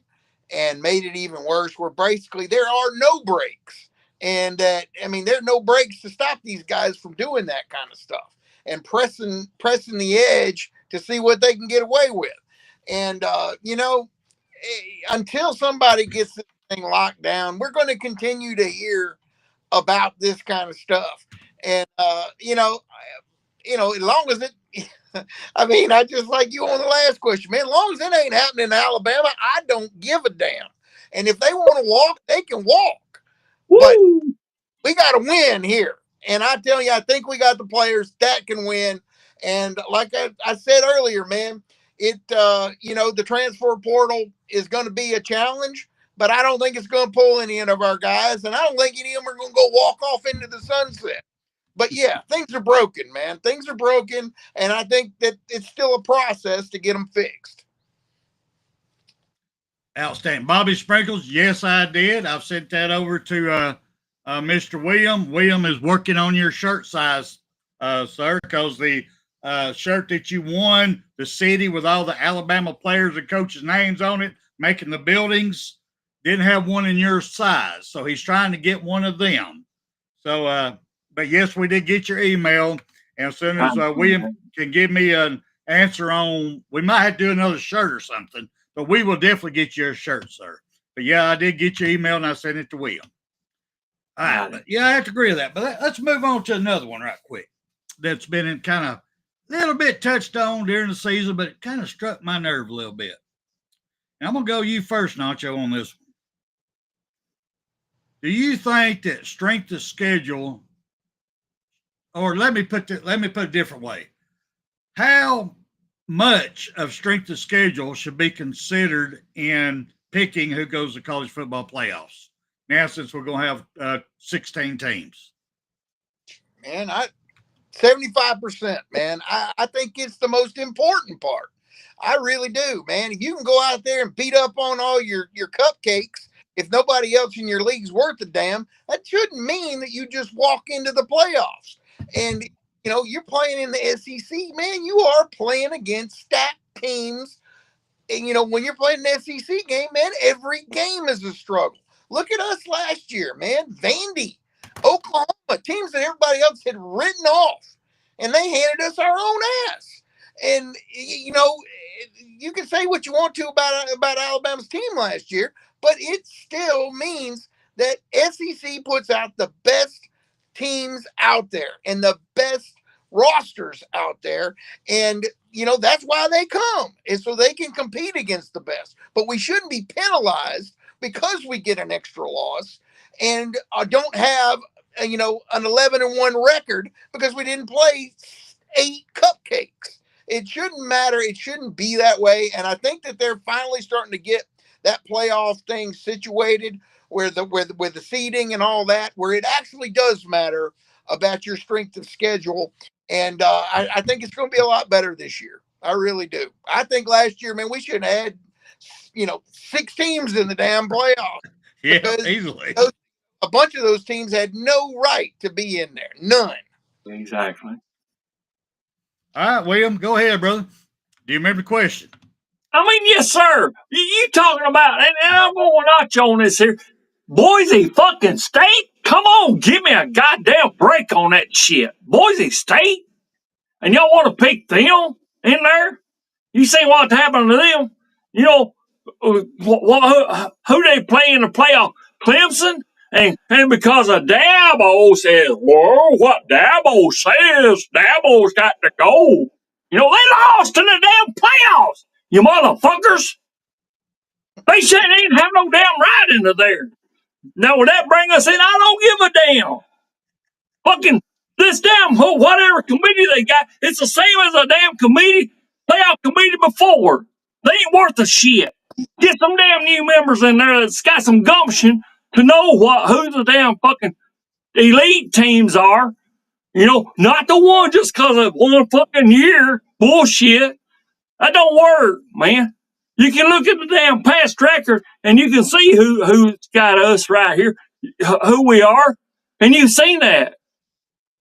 and made it even worse, where basically there are no breaks. And there's no breaks to stop these guys from doing that kind of stuff and pressing the edge to see what they can get away with. And, until somebody gets this thing locked down, we're going to continue to hear about this kind of stuff. And, as long as it, I just like you on the last question, man, as long as it ain't happening in Alabama, I don't give a damn. And if they want to walk, they can walk. Woo! But we got to win here. And I tell you, I think we got the players that can win. And like I said earlier, man, the transfer portal is going to be a challenge, but I don't think it's going to pull any of our guys. And I don't think any of them are going to go walk off into the sunset. But yeah, things are broken, man. Things are broken. And I think that it's still a process to get them fixed. Outstanding. Bobby Sprinkles, yes, I did. I've sent that over to Mr. William. William is working on your shirt size, sir, because the shirt that you won, the city with all the Alabama players and coaches' names on it, making the buildings, didn't have one in your size. So he's trying to get one of them. So, but yes, we did get your email. And as soon as William can give me an answer on, we might have to do another shirt or something, but we will definitely get you a shirt, sir. But yeah, I did get your email and I sent it to William. All right. But yeah, I have to agree with that. But let's move on to another one right quick that's been kind of a little bit touched on during the season, but it kind of struck my nerve a little bit. And I'm going to go you first, Nacho, on this one. Do you think that strength of schedule, or let me put it a different way. How much of strength of schedule should be considered in picking who goes to college football playoffs? Now, since we're going to have 16 teams. Man, 75%, man. I think it's the most important part. I really do, man. If you can go out there and beat up on all your cupcakes, if nobody else in your league's worth a damn, that shouldn't mean that you just walk into the playoffs. And you're playing in the SEC, man. You are playing against stacked teams. And when you're playing an SEC game, man, every game is a struggle. Look at us last year, man. Vandy, Oklahoma, teams that everybody else had written off, and they handed us our own ass. And you can say what you want to about Alabama's team last year, but it still means that SEC puts out the best teams out there and the best rosters out there. And that's why they come, is so they can compete against the best. But we shouldn't be penalized because we get an extra loss and don't have an 11-1 record because we didn't play 8 cupcakes. It shouldn't matter. It shouldn't be that way. And I think that they're finally starting to get that playoff thing situated with the seeding and all that, where it actually does matter about your strength of schedule. And I think it's going to be a lot better this year. I really do. I think last year, man, we should have had, 6 teams in the damn playoff. Yeah, easily. A bunch of those teams had no right to be in there. None. Exactly. All right, William, go ahead, brother. Do you remember the question? I mean, yes, sir. You talking about, and I'm going notch on this here. Boise fucking State? Come on, give me a goddamn break on that shit. Boise State? And y'all want to pick them in there? You see what happened to them? Who they play in the playoff? Clemson? And because of Dabo says, well, what Dabo says, Dabo's got to go. They lost in the damn playoffs, you motherfuckers. They said they didn't have no damn right into there. Now, would that bring us in? I don't give a damn. Fucking this damn whatever committee they got, it's the same as a damn playoff committee before. They ain't worth a shit. Get some damn new members in there that's got some gumption to know who the damn fucking elite teams are. Not the one just because of one fucking year. Bullshit. That don't work, man. You can look at the damn past record and you can see who's got us right here, who we are, and you've seen that.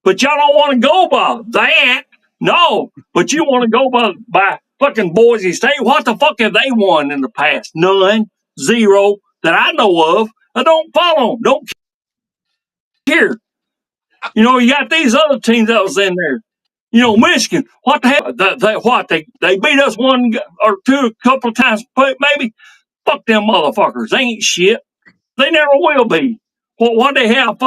But y'all don't want to go by that. No, but you want to go by fucking Boise State. What the fuck have they won in the past? None. Zero that I know of. I don't follow them. Don't care. You got these other teams that was in there. Michigan. What the hell? They beat us 1 or 2 a couple of times, maybe. Fuck them motherfuckers. They ain't shit. They never will be. What they have?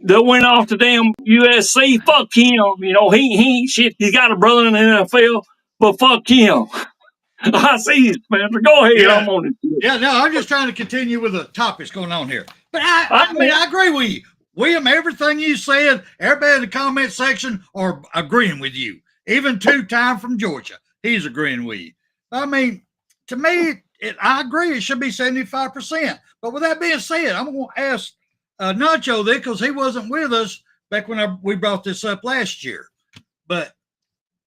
That went off to damn USC. Fuck him. He ain't shit. He's got a brother in the NFL, but fuck him. I see you, Spencer. Go ahead. Yeah. I'm on it. Yeah, no, I'm just trying to continue with the topics going on here. But I agree with you. William, everything you said, everybody in the comment section are agreeing with you. Even 2-time from Georgia, he's agreeing with you. I mean, to me, I agree. It should be 75%. But with that being said, I'm going to ask Nacho there because he wasn't with us back when we brought this up last year. But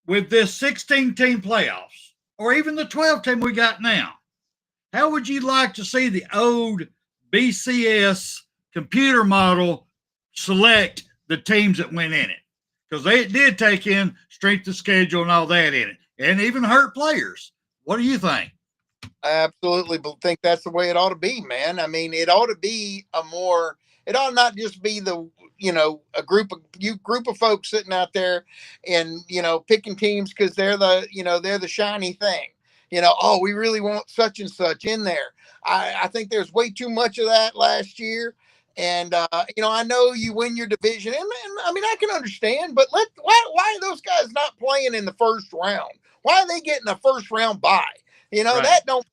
with this 16-team playoffs, or even the 12-team we got now, how would you like to see the old BCS computer model select the teams that went in it? Because they did take in strength of schedule and all that in it, and even hurt players. What do you think? I absolutely think that's the way it ought to be, man. I mean, it ought to be it ought not just be a group of folks sitting out there and, picking teams because they're the shiny thing. We really want such and such in there. I think there's way too much of that last year. And, I know you win your division. And I mean, I can understand, but why are those guys not playing in the first round? Why are they getting a first round bye? Right. That don't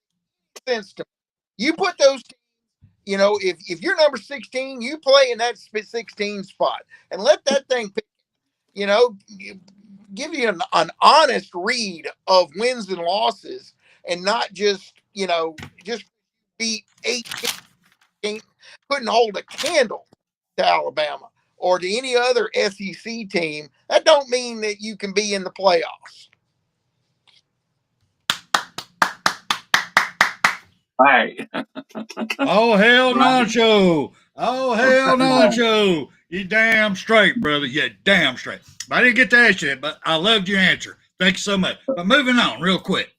make sense to me. You put those teams, if you're number 16, you play in that 16 spot and let that thing pick, give you an honest read of wins and losses and not just beat 8 couldn't hold a candle to Alabama. or to any other SEC team, that don't mean that you can be in the playoffs. Right. Oh, hell Nacho. Oh, hell Nacho. You damn straight, brother. You damn straight. I didn't get to ask you that, but I loved your answer. Thank you so much. But moving on real quick.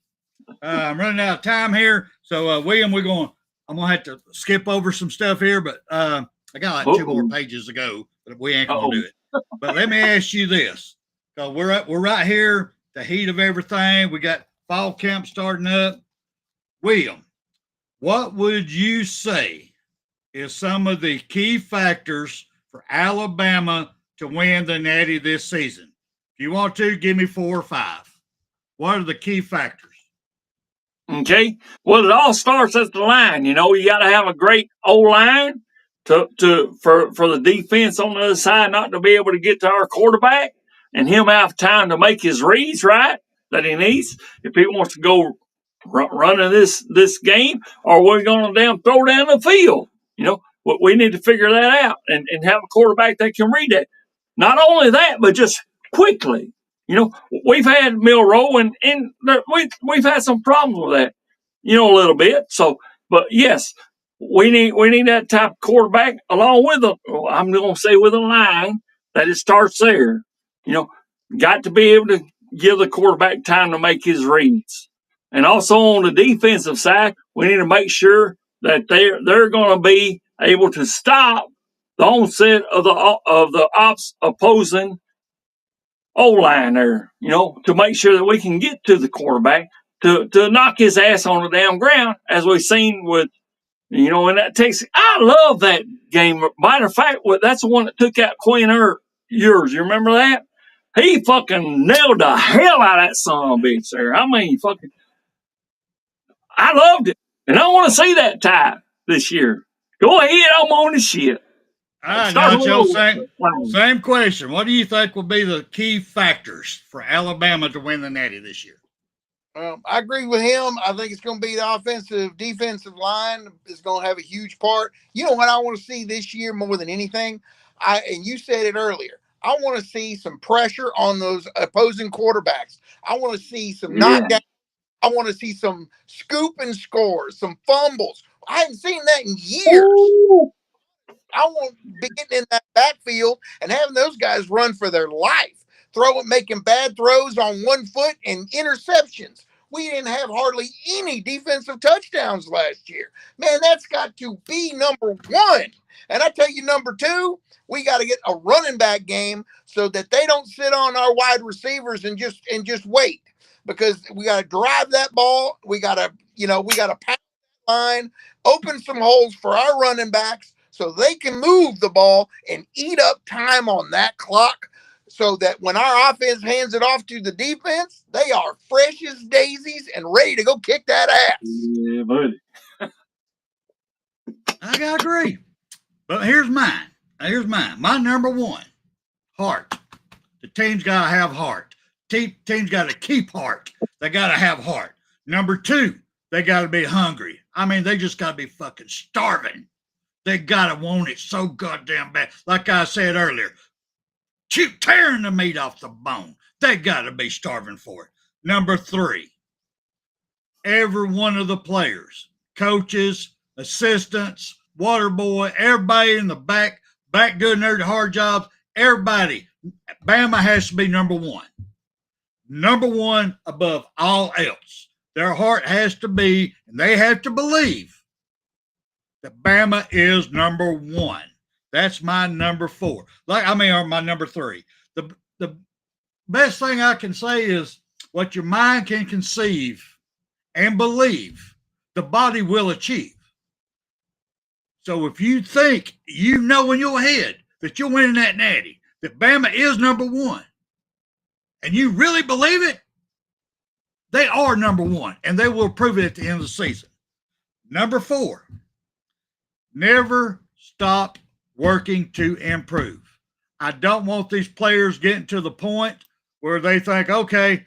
I'm running out of time here. So, William, I'm going to have to skip over some stuff here, but I got like 2 more pages to go, but we ain't going to do it. But let me ask you this. So we're right here, the heat of everything. We got fall camp starting up. William, what would you say is some of the key factors for Alabama to win the Natty this season? If you want to, give me 4 or 5. What are the key factors? Okay. Well, it all starts at the line. You got to have a great O-line for the defense on the other side not to be able to get to our quarterback and him have time to make his reads, right, that he needs if he wants to go running this game, or we're going to throw down the field. We need to figure that out and have a quarterback that can read it. Not only that, but just quickly. We've had Milroe and we've had some problems with that, a little bit. So, but yes, we need that type of quarterback along with I'm going to say with a line that it starts there. Got to be able to give the quarterback time to make his reads. And also on the defensive side, we need to make sure that they're going to be able to stop the onset of the opposing O-line there, to make sure that we can get to the quarterback to knock his ass on the damn ground, as we've seen with, in that Texas. I love that game. Matter of fact, that's the one that took out Quinn yours. You remember that? He fucking nailed the hell out of that son of a bitch there. I mean, fucking, I loved it. And I want to see that tie this year. Go ahead, I'm on the shit. All right, Nacho, same question. What do you think will be the key factors for Alabama to win the Natty this year? I agree with him. I think it's going to be the defensive line is going to have a huge part. You know what I want to see this year more than anything? And you said it earlier. I want to see some pressure on those opposing quarterbacks. I want to see some knockdown. I want to see some scoop and scores, some fumbles. I haven't seen that in years. Ooh. I want to be getting in that backfield and having those guys run for their life, making bad throws on 1 foot and interceptions. We didn't have hardly any defensive touchdowns last year. Man, that's got to be number 1. And I tell you, number 2, we got to get a running back game so that they don't sit on our wide receivers and just wait. Because we got to drive that ball. We got to pass the line, open some holes for our running backs so they can move the ball and eat up time on that clock, so that when our offense hands it off to the defense, they are fresh as daisies and ready to go kick that ass. Yeah, buddy. I gotta agree. But here's mine. My number 1, heart. The team's gotta have heart. Team's got to keep heart. They got to have heart. Number 2, they got to be hungry. I mean, they just got to be fucking starving. They got to want it so goddamn bad. Like I said earlier, tearing the meat off the bone. They got to be starving for it. Number 3, every one of the players, coaches, assistants, water boy, everybody in the back doing their hard jobs, everybody, Bama has to be number 1. Number 1 above all else. Their heart has to be, and they have to believe that Bama is number 1. That's my number 4. Or my number 3. The best thing I can say is what your mind can conceive and believe, the body will achieve. So if you think in your head that you're winning that Natty, that Bama is number 1, and you really believe it, they are number 1, and they will prove it at the end of the season. Number 4, never stop working to improve. I don't want these players getting to the point where they think, okay,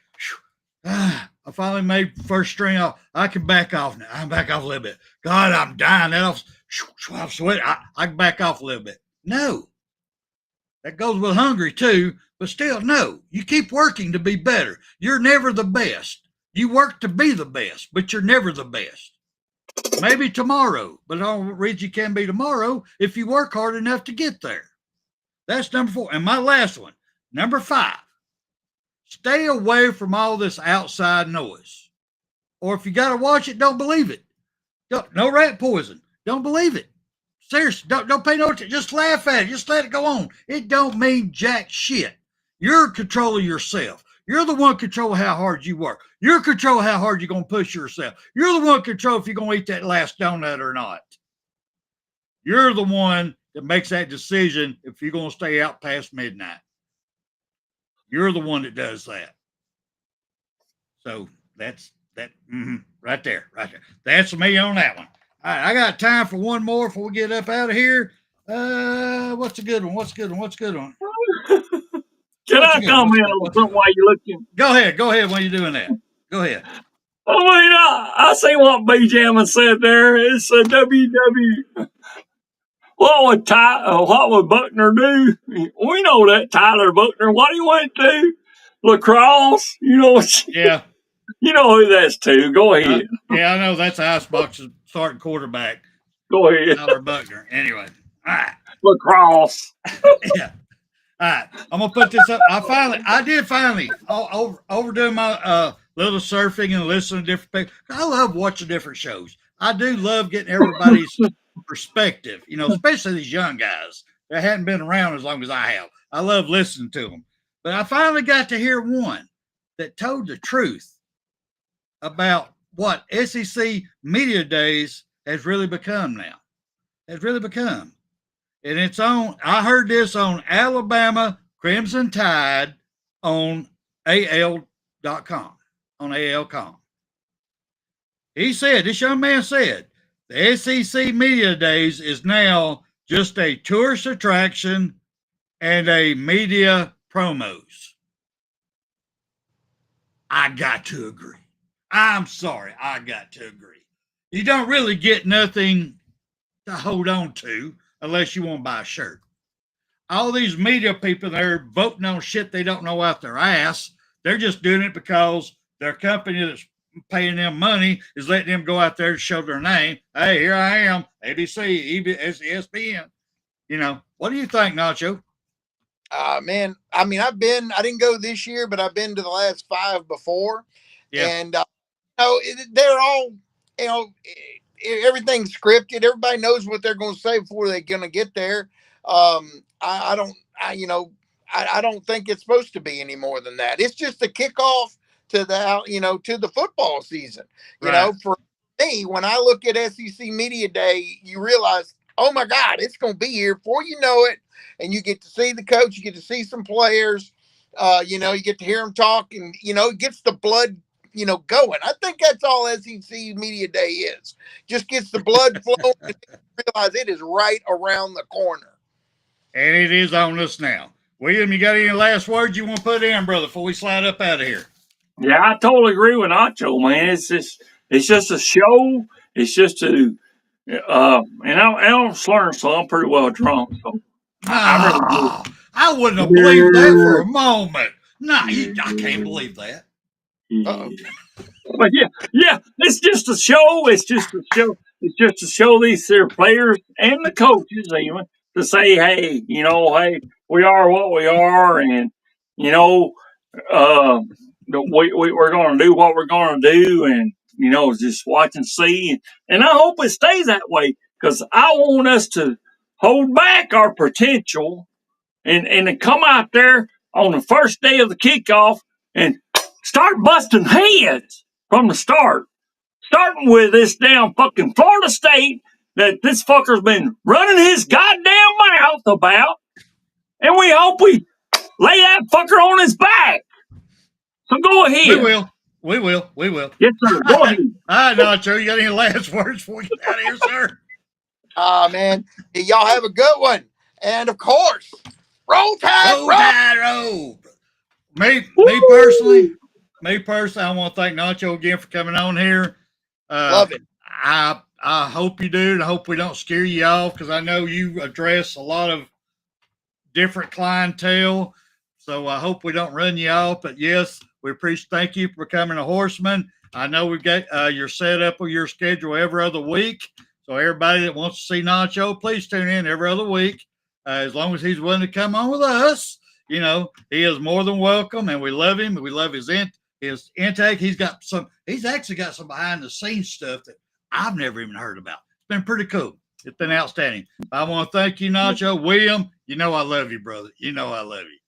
I finally made first string off. I can back off now. I'm back off a little bit. God, I'm dying. I'm sweating. I can back off a little bit. No. That goes with hungry too, but still, no. You keep working to be better. You're never the best. You work to be the best, but you're never the best. Maybe tomorrow, but all reason you can be tomorrow if you work hard enough to get there. That's number 4. And my last one, number 5. Stay away from all this outside noise. Or if you got to watch it, don't believe it. No rat poison. Don't believe it. Seriously, don't pay no attention. Just laugh at it. Just let it go on. It don't mean jack shit. You're in control of yourself. You're the one control how hard you work. You're in control how hard you're going to push yourself. You're the one control if you're going to eat that last donut or not. You're the one that makes that decision if you're going to stay out past midnight. You're the one that does that. So that's that right there. That's me on that one. All right, I got time for one more before we get up out of here. What's a good one? Can I comment on something while you're looking? Go ahead when you're doing that. Go ahead. I mean, I see what B Jammin said there. It's a WW. What would Buckner do? We know that, Tyler Buckner. What do you want to do? Lacrosse? You know, yeah. You know who that's to. Go ahead. Yeah, I know that's Icebox's starting quarterback. Go ahead. Tyler Buckner. Anyway. All right. Lacrosse. Yeah. All right. I'm going to put this up. I did finally overdo my little surfing and listening to different people. I love watching different shows. I do love getting everybody's perspective, especially these young guys that hadn't been around as long as I have. I love listening to them. But I finally got to hear one that told the truth about what SEC Media Days has really become now. And it's on, I heard this on Alabama Crimson Tide on AL.com, on AL.com. This young man said, the SEC Media Days is now just a tourist attraction and a media promos. I got to agree. I'm sorry, I got to agree. You don't really get nothing to hold on to unless you want to buy a shirt. All these media people there voting on shit they don't know out their ass. They're just doing it because their company that's paying them money is letting them go out there to show their name. Hey, here I am, ABC, ESPN. What do you think, Nacho? Man, I mean, I didn't go this year, but I've been to the last 5 before. Yeah. And, they're all, everything's scripted. Everybody knows what they're going to say before they're going to get there. I don't think it's supposed to be any more than that. It's just a kickoff to the football season. For me, when I look at SEC Media Day, you realize, oh my God, it's going to be here before you know it. And you get to see the coach, you get to see some players, you get to hear them talk, and, it gets the blood, going. I think that's all SEC Media Day is. Just gets the blood flowing and realize it is right around the corner. And it is on us now. William, you got any last words you want to put in, brother, before we slide up out of here? Yeah, I totally agree with Nacho, man. It's just a show. It's just and I'm slurring, so I'm pretty well drunk. So I wouldn't have believed that for a moment. No, I can't believe that. But yeah, it's just a show. It's just a show. It's just to show these their players and the coaches even to say, hey, hey, we are what we are, and we're going to do what we're going to do, and just watch and see. And I hope it stays that way because I want us to hold back our potential and to come out there on the first day of the kickoff and start busting heads from the start. Starting with this damn fucking Florida State that this fucker's been running his goddamn mouth about. And we hope we lay that fucker on his back. So go ahead. We will. Yes, sir. Go ahead. I'm not sure you got any last words before we get out of here, sir. Man. Y'all have a good one. And of course, roll tide, roll. Me personally, I want to thank Nacho again for coming on here. Love it. I hope you do, and I hope we don't scare you off because I know you address a lot of different clientele. So I hope we don't run you off. But yes, we appreciate. Thank you for becoming a horseman. I know we've got your setup of your schedule every other week. So everybody that wants to see Nacho, please tune in every other week. As long as he's willing to come on with us, he is more than welcome, and we love him. We love his intake. He's actually got some behind the scenes stuff that I've never even heard about. It's been pretty cool. It's been outstanding. I want to thank you, Nacho. William, I love you, brother. I love you.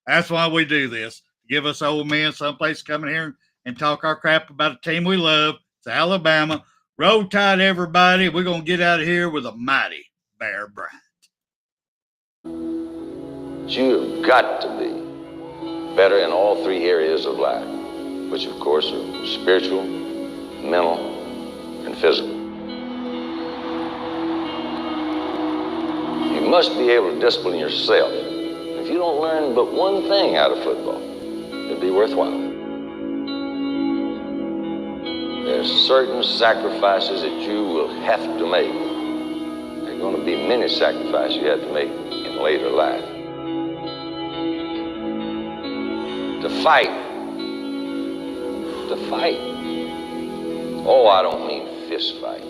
That's why we do this. Give us old men someplace to come in here and talk our crap about a team we love. It's Alabama. Roll Tide, everybody. We're going to get out of here with a mighty Bear Bryant. You've got to be better in all three areas of life, which of course are spiritual, mental, and physical. You must be able to discipline yourself. If you don't learn but one thing out of football, it'll be worthwhile. There's certain sacrifices that you will have to make. There are going to be many sacrifices you have to make in later life. To fight. Oh, I don't mean fist fight.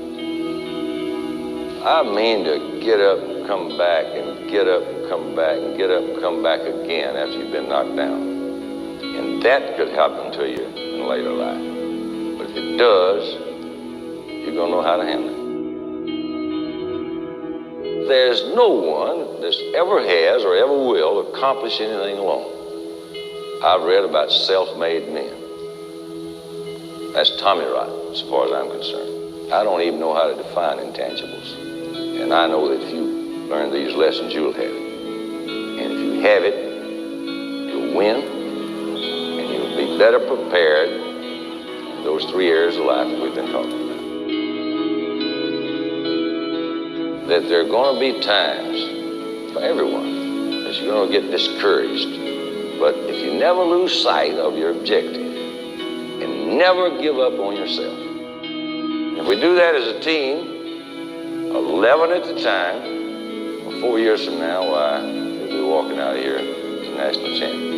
I mean to get up and come back and get up and come back and get up and come back again after you've been knocked down. And that could happen to you in later life. But if it does, you're going to know how to handle it. There's no one that ever has or ever will accomplish anything alone. I've read about self-made men. That's Tommy rot, as far as I'm concerned. I don't even know how to define intangibles. And I know that if you learn these lessons, you'll have it. And if you have it, you'll win, and you'll be better prepared in those three areas of life that we've been talking about. That there are going to be times for everyone that you're going to get discouraged. But if you never lose sight of your objective and never give up on yourself, if we do that as a team, 11 at the time, 4 years from now, why, we'll be walking out of here as a national champion.